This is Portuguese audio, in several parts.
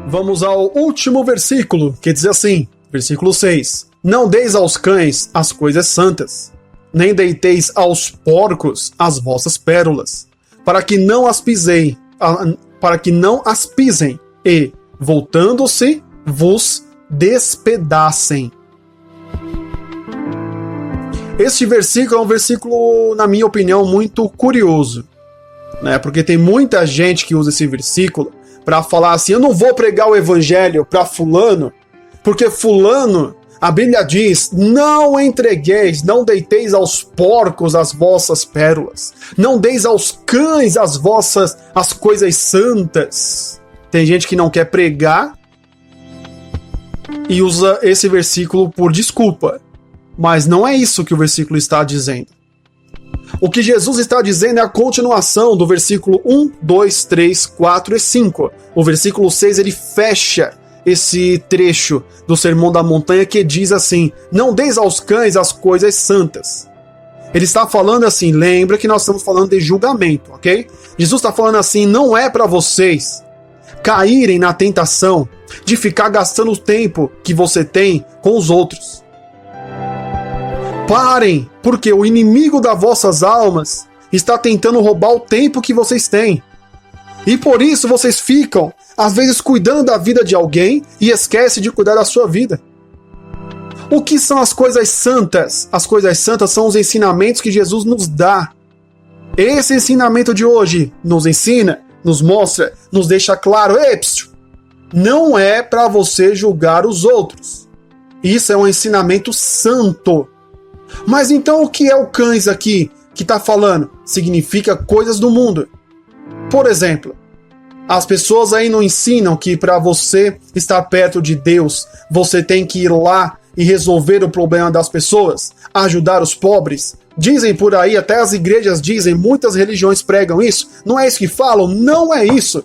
Vamos ao último versículo, que diz assim, versículo 6. Não deis aos cães as coisas santas, nem deiteis aos porcos as vossas pérolas, para que não as pisem e, voltando-se, vos despedacem. Este versículo é um versículo, na minha opinião, muito curioso, né? Porque tem muita gente que usa esse versículo para falar assim, eu não vou pregar o evangelho para fulano, porque fulano, a Bíblia diz, não entregueis, não deiteis aos porcos as vossas pérolas, não deis aos cães as coisas santas. Tem gente que não quer pregar e usa esse versículo por desculpa. Mas não é isso que o versículo está dizendo. O que Jesus está dizendo é a continuação do versículo 1, 2, 3, 4 e 5. O versículo 6 ele fecha esse trecho do Sermão da Montanha que diz assim, não deis aos cães as coisas santas. Ele está falando assim, lembra que nós estamos falando de julgamento, ok? Jesus está falando assim, não é para vocês caírem na tentação de ficar gastando o tempo que você tem com os outros. Parem, porque o inimigo das vossas almas está tentando roubar o tempo que vocês têm. E por isso vocês ficam, às vezes, cuidando da vida de alguém e esquecem de cuidar da sua vida. O que são as coisas santas? As coisas santas são os ensinamentos que Jesus nos dá. Esse ensinamento de hoje nos ensina, nos mostra, nos deixa claro, não é para você julgar os outros. Isso é um ensinamento santo. Mas então o que é o cães aqui que está falando? Significa coisas do mundo. Por exemplo, as pessoas aí não ensinam que para você estar perto de Deus, você tem que ir lá e resolver o problema das pessoas, ajudar os pobres. Dizem por aí, até as igrejas dizem, muitas religiões pregam isso. Não é isso que falam? Não é isso.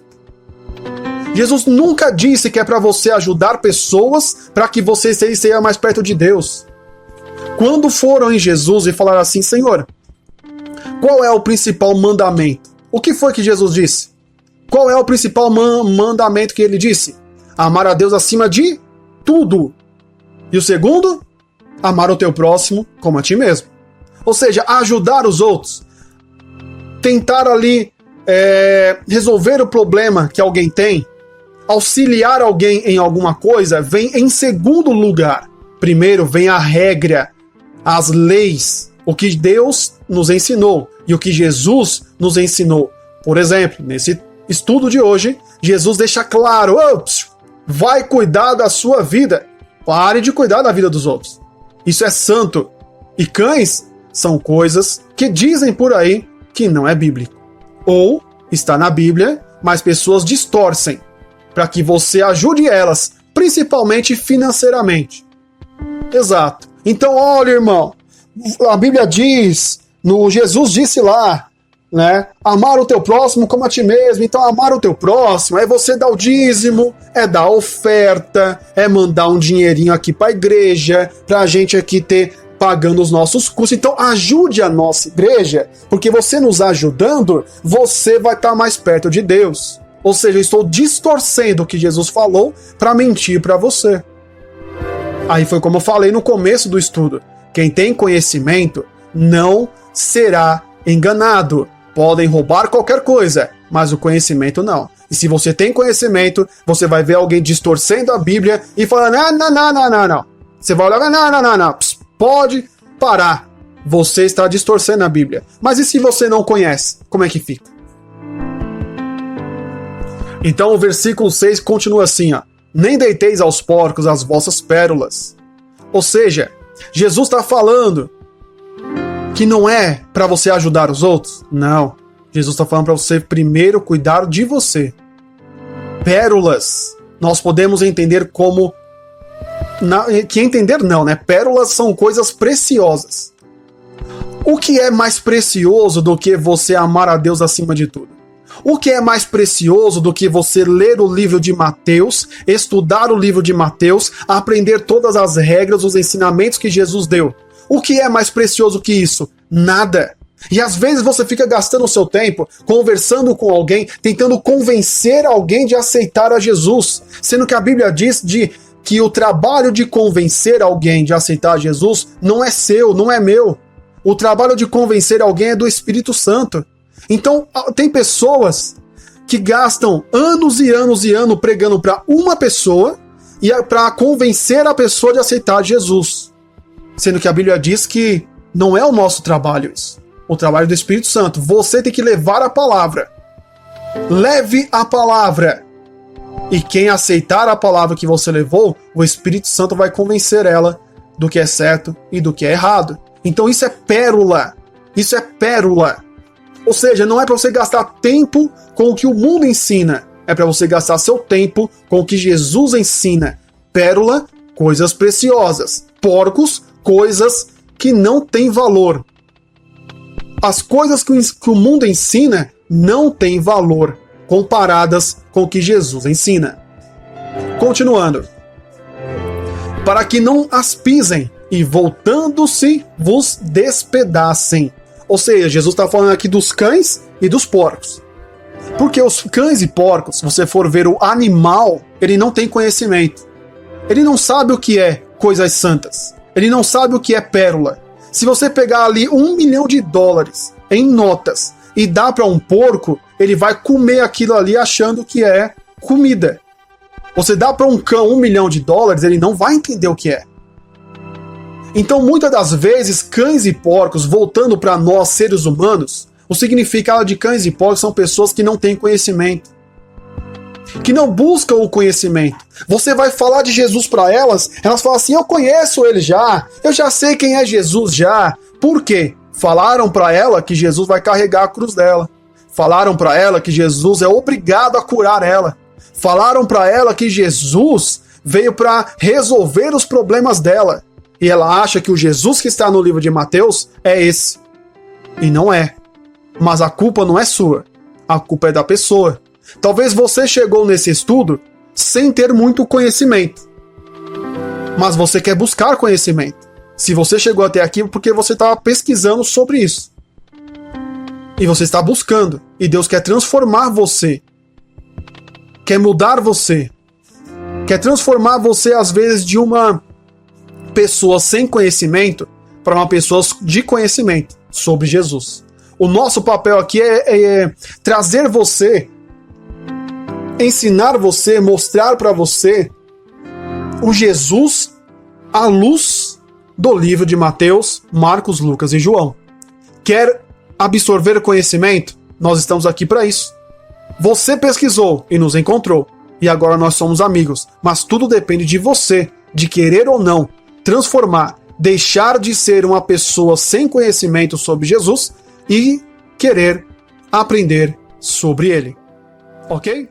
Jesus nunca disse que é para você ajudar pessoas para que você seja mais perto de Deus. Quando foram em Jesus e falaram assim, Senhor, qual é o principal mandamento? O que foi que Jesus disse? Qual é o principal mandamento que ele disse? Amar a Deus acima de tudo. E o segundo? Amar o teu próximo como a ti mesmo. Ou seja, ajudar os outros. Tentar ali resolver o problema que alguém tem. Auxiliar alguém em alguma coisa vem em segundo lugar. Primeiro vem a regra, as leis, o que Deus nos ensinou e o que Jesus nos ensinou. Por exemplo, nesse estudo de hoje, Jesus deixa claro, vai cuidar da sua vida, pare de cuidar da vida dos outros. Isso é santo. E cães são coisas que dizem por aí que não é bíblico. Ou está na Bíblia, mas pessoas distorcem para que você ajude elas, principalmente financeiramente. Exato. Então, olha, irmão, a Bíblia diz, Jesus disse lá, né? Amar o teu próximo como a ti mesmo. Então, amar o teu próximo é você dar o dízimo, é dar a oferta, é mandar um dinheirinho aqui para a igreja, para a gente aqui ter pagando os nossos custos. Então, ajude a nossa igreja, porque você nos ajudando, você vai estar mais perto de Deus. Ou seja, eu estou distorcendo o que Jesus falou para mentir para você. Aí foi como eu falei no começo do estudo. Quem tem conhecimento não será enganado. Podem roubar qualquer coisa, mas o conhecimento não. E se você tem conhecimento, você vai ver alguém distorcendo a Bíblia e falando, não. Você vai olhar, não. Pode parar. Você está distorcendo a Bíblia. Mas e se você não conhece? Como é que fica? Então o versículo 6 continua assim, nem deiteis aos porcos as vossas pérolas. Ou seja, Jesus está falando que não é para você ajudar os outros. Não. Jesus está falando para você primeiro cuidar de você. Pérolas, nós podemos entender como... que entender não, né? Pérolas são coisas preciosas. O que é mais precioso do que você amar a Deus acima de tudo? O que é mais precioso do que você ler o livro de Mateus, estudar o livro de Mateus, aprender todas as regras, os ensinamentos que Jesus deu? O que é mais precioso que isso? Nada. E às vezes você fica gastando o seu tempo conversando com alguém, tentando convencer alguém de aceitar a Jesus, sendo que a Bíblia diz que o trabalho de convencer alguém de aceitar Jesus não é seu, não é meu. O trabalho de convencer alguém é do Espírito Santo. Então, tem pessoas que gastam anos e anos e anos pregando para uma pessoa e para convencer a pessoa de aceitar Jesus. Sendo que a Bíblia diz que não é o nosso trabalho isso. O trabalho do Espírito Santo. Você tem que levar a palavra. Leve a palavra. E quem aceitar a palavra que você levou, o Espírito Santo vai convencer ela do que é certo e do que é errado. Então isso é pérola. Isso é pérola. Ou seja, não é para você gastar tempo com o que o mundo ensina. É para você gastar seu tempo com o que Jesus ensina. Pérola, coisas preciosas. Porcos, coisas que não têm valor. As coisas que o mundo ensina não têm valor comparadas com o que Jesus ensina. Continuando. Para que não as pisem e voltando-se vos despedacem. Ou seja, Jesus está falando aqui dos cães e dos porcos. Porque os cães e porcos, se você for ver o animal, ele não tem conhecimento. Ele não sabe o que é coisas santas. Ele não sabe o que é pérola. Se você pegar ali $1 milhão em notas e dar para um porco, ele vai comer aquilo ali achando que é comida. Você dá para um cão $1 milhão, ele não vai entender o que é. Então, muitas das vezes, cães e porcos, voltando para nós, seres humanos, o significado de cães e porcos são pessoas que não têm conhecimento, que não buscam o conhecimento. Você vai falar de Jesus para elas, elas falam assim, eu conheço ele já, eu já sei quem é Jesus já. Por quê? Falaram para ela que Jesus vai carregar a cruz dela. Falaram para ela que Jesus é obrigado a curar ela. Falaram para ela que Jesus veio para resolver os problemas dela. E ela acha que o Jesus que está no livro de Mateus é esse. E não é. Mas a culpa não é sua. A culpa é da pessoa. Talvez você chegou nesse estudo sem ter muito conhecimento. Mas você quer buscar conhecimento. Se você chegou até aqui, é porque você estava pesquisando sobre isso. E você está buscando. E Deus quer transformar você. Quer mudar você. Quer transformar você, às vezes, de uma pessoa sem conhecimento para uma pessoa de conhecimento sobre Jesus. O nosso papel aqui é trazer você, ensinar você, mostrar para você o Jesus à luz do livro de Mateus, Marcos, Lucas e João. Quer absorver conhecimento? Nós estamos aqui para isso. Você pesquisou e nos encontrou, e agora nós somos amigos, mas tudo depende de você, de querer ou não transformar, deixar de ser uma pessoa sem conhecimento sobre Jesus e querer aprender sobre ele. Ok?